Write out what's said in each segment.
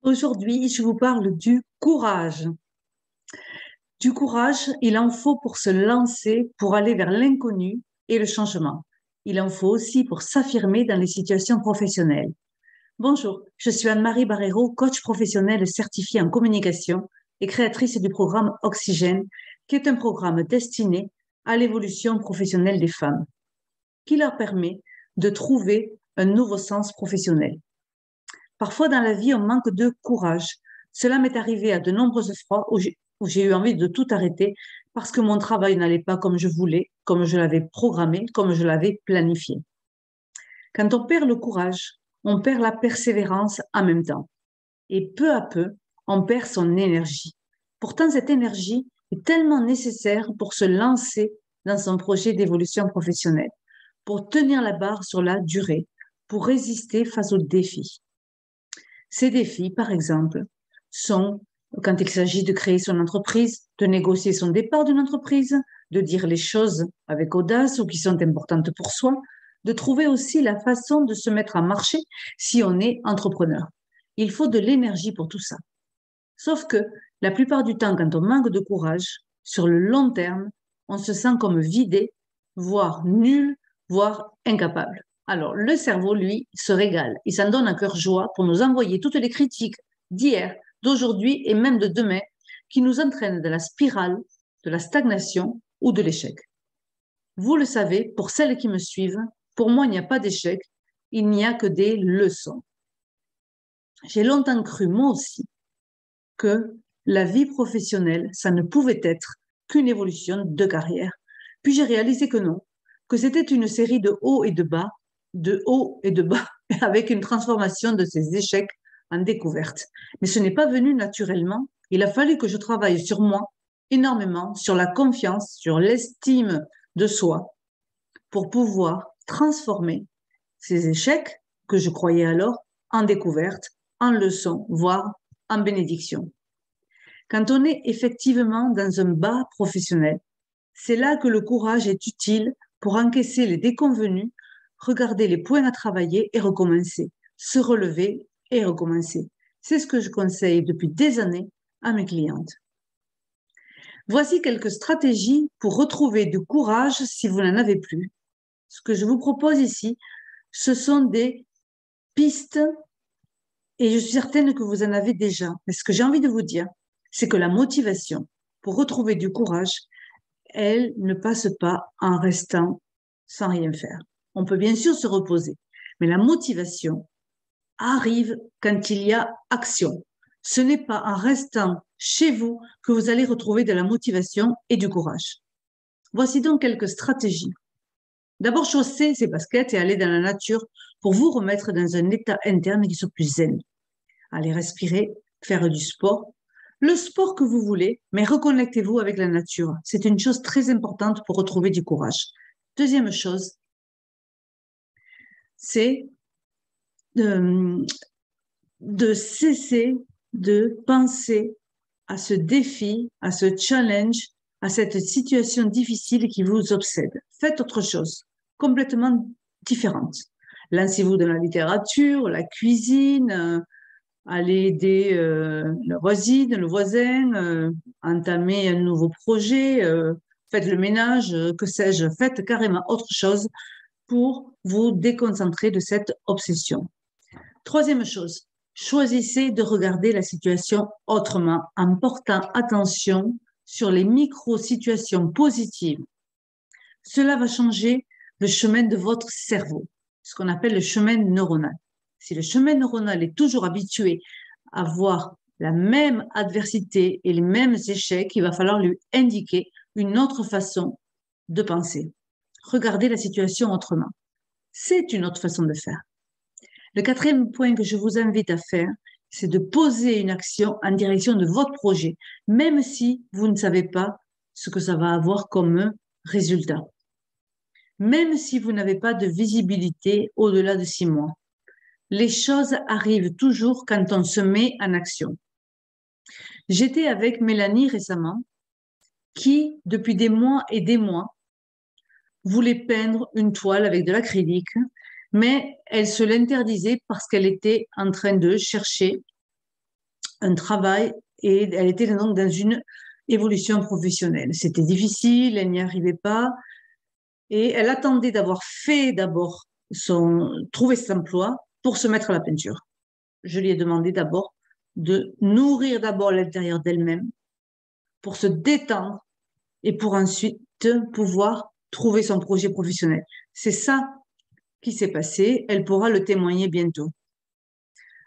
Aujourd'hui, je vous parle du courage. Du courage, il en faut pour se lancer, pour aller vers l'inconnu et le changement. Il en faut aussi pour s'affirmer dans les situations professionnelles. Bonjour, je suis Anne-Marie Barrero, coach professionnelle certifiée en communication et créatrice du programme Oxygène, qui est un programme destiné à l'évolution professionnelle des femmes, qui leur permet de trouver un nouveau sens professionnel. Parfois dans la vie, on manque de courage. Cela m'est arrivé à de nombreuses fois où j'ai eu envie de tout arrêter parce que mon travail n'allait pas comme je voulais, comme je l'avais programmé, comme je l'avais planifié. Quand on perd le courage, on perd la persévérance en même temps. Et peu à peu, on perd son énergie. Pourtant, cette énergie est tellement nécessaire pour se lancer dans son projet d'évolution professionnelle, pour tenir la barre sur la durée, pour résister face aux défis. Ces défis, par exemple, sont quand il s'agit de créer son entreprise, de négocier son départ d'une entreprise, de dire les choses avec audace ou qui sont importantes pour soi, de trouver aussi la façon de se mettre en marché si on est entrepreneur. Il faut de l'énergie pour tout ça. Sauf que la plupart du temps, quand on manque de courage, sur le long terme, on se sent comme vidé, voire nul, voire incapable. Alors, le cerveau, lui, se régale. Il s'en donne à cœur joie pour nous envoyer toutes les critiques d'hier, d'aujourd'hui et même de demain qui nous entraînent dans la spirale de la stagnation ou de l'échec. Vous le savez, pour celles qui me suivent, pour moi, il n'y a pas d'échec, il n'y a que des leçons. J'ai longtemps cru, moi aussi, que la vie professionnelle, ça ne pouvait être qu'une évolution de carrière. Puis j'ai réalisé que non, que c'était une série de hauts et de bas, avec une transformation de ces échecs en découverte. Mais ce n'est pas venu naturellement. Il a fallu que je travaille sur moi énormément, sur la confiance, sur l'estime de soi, pour pouvoir transformer ces échecs que je croyais alors en découverte, en leçon, voire en bénédiction. Quand on est effectivement dans un bas professionnel, c'est là que le courage est utile pour encaisser les déconvenus, regarder les points à travailler et recommencer, se relever et recommencer. C'est ce que je conseille depuis des années à mes clientes. Voici quelques stratégies pour retrouver du courage si vous n'en avez plus. Ce que je vous propose ici, ce sont des pistes et je suis certaine que vous en avez déjà. Mais ce que j'ai envie de vous dire, c'est que la motivation pour retrouver du courage, elle ne passe pas en restant sans rien faire. On peut bien sûr se reposer, mais la motivation arrive quand il y a action. Ce n'est pas en restant chez vous que vous allez retrouver de la motivation et du courage. Voici donc quelques stratégies. D'abord, chausser ses baskets et aller dans la nature pour vous remettre dans un état interne qui soit plus zen. Allez respirer, faire du sport, le sport que vous voulez, mais reconnectez-vous avec la nature. C'est une chose très importante pour retrouver du courage. Deuxième chose, c'est de cesser de penser à ce défi, à ce challenge, à cette situation difficile qui vous obsède. Faites autre chose, complètement différente. Lancez-vous dans la littérature, la cuisine, aller aider la voisine, le voisin, entamer un nouveau projet, faites le ménage, que sais-je, faites carrément autre chose pour vous déconcentrer de cette obsession. Troisième chose, choisissez de regarder la situation autrement en portant attention sur les micro-situations positives. Cela va changer le chemin de votre cerveau, ce qu'on appelle le chemin neuronal. Si le chemin neuronal est toujours habitué à voir la même adversité et les mêmes échecs, il va falloir lui indiquer une autre façon de penser. Regardez la situation autrement. C'est une autre façon de faire. Le quatrième point que je vous invite à faire, c'est de poser une action en direction de votre projet, même si vous ne savez pas ce que ça va avoir comme résultat. Même si vous n'avez pas de visibilité au-delà de 6 mois. Les choses arrivent toujours quand on se met en action. J'étais avec Mélanie récemment, qui, depuis des mois et des mois, voulait peindre une toile avec de l'acrylique, mais elle se l'interdisait parce qu'elle était en train de chercher un travail et elle était donc dans une évolution professionnelle. C'était difficile, elle n'y arrivait pas et elle attendait d'avoir fait d'abord trouver cet emploi pour se mettre à la peinture. Je lui ai demandé d'abord de nourrir d'abord l'intérieur d'elle-même pour se détendre et pour ensuite pouvoir trouver son projet professionnel. C'est ça qui s'est passé. Elle pourra le témoigner bientôt.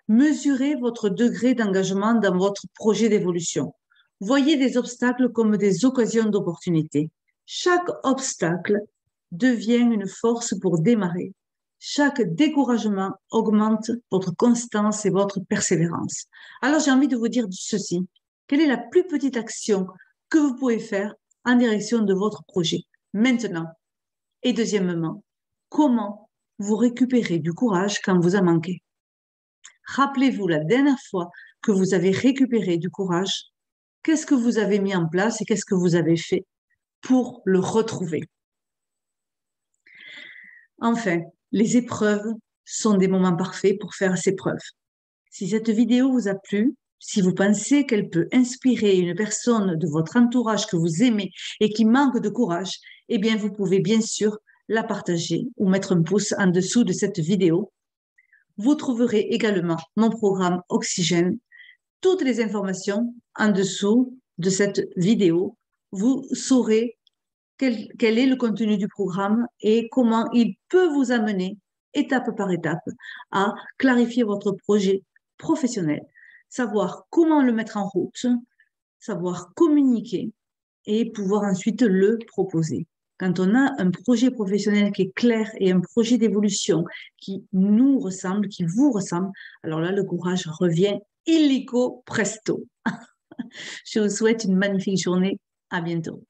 Mesurez votre degré d'engagement dans votre projet d'évolution. Voyez des obstacles comme des occasions d'opportunité. Chaque obstacle devient une force pour démarrer. Chaque découragement augmente votre constance et votre persévérance. Alors j'ai envie de vous dire ceci. Quelle est la plus petite action que vous pouvez faire en direction de votre projet maintenant? Et deuxièmement, comment vous récupérez du courage quand vous en manquez? Rappelez-vous la dernière fois que vous avez récupéré du courage, qu'est-ce que vous avez mis en place et qu'est-ce que vous avez fait pour le retrouver? Enfin, les épreuves sont des moments parfaits pour faire ces preuves. Si cette vidéo vous a plu, si vous pensez qu'elle peut inspirer une personne de votre entourage que vous aimez et qui manque de courage, eh bien, vous pouvez bien sûr la partager ou mettre un pouce en dessous de cette vidéo. Vous trouverez également mon programme Oxygène. Toutes les informations en dessous de cette vidéo. Vous saurez quel est le contenu du programme et comment il peut vous amener, étape par étape, à clarifier votre projet professionnel, savoir comment le mettre en route, savoir communiquer et pouvoir ensuite le proposer. Quand on a un projet professionnel qui est clair et un projet d'évolution qui nous ressemble, qui vous ressemble, alors là, le courage revient illico presto. Je vous souhaite une magnifique journée. À bientôt.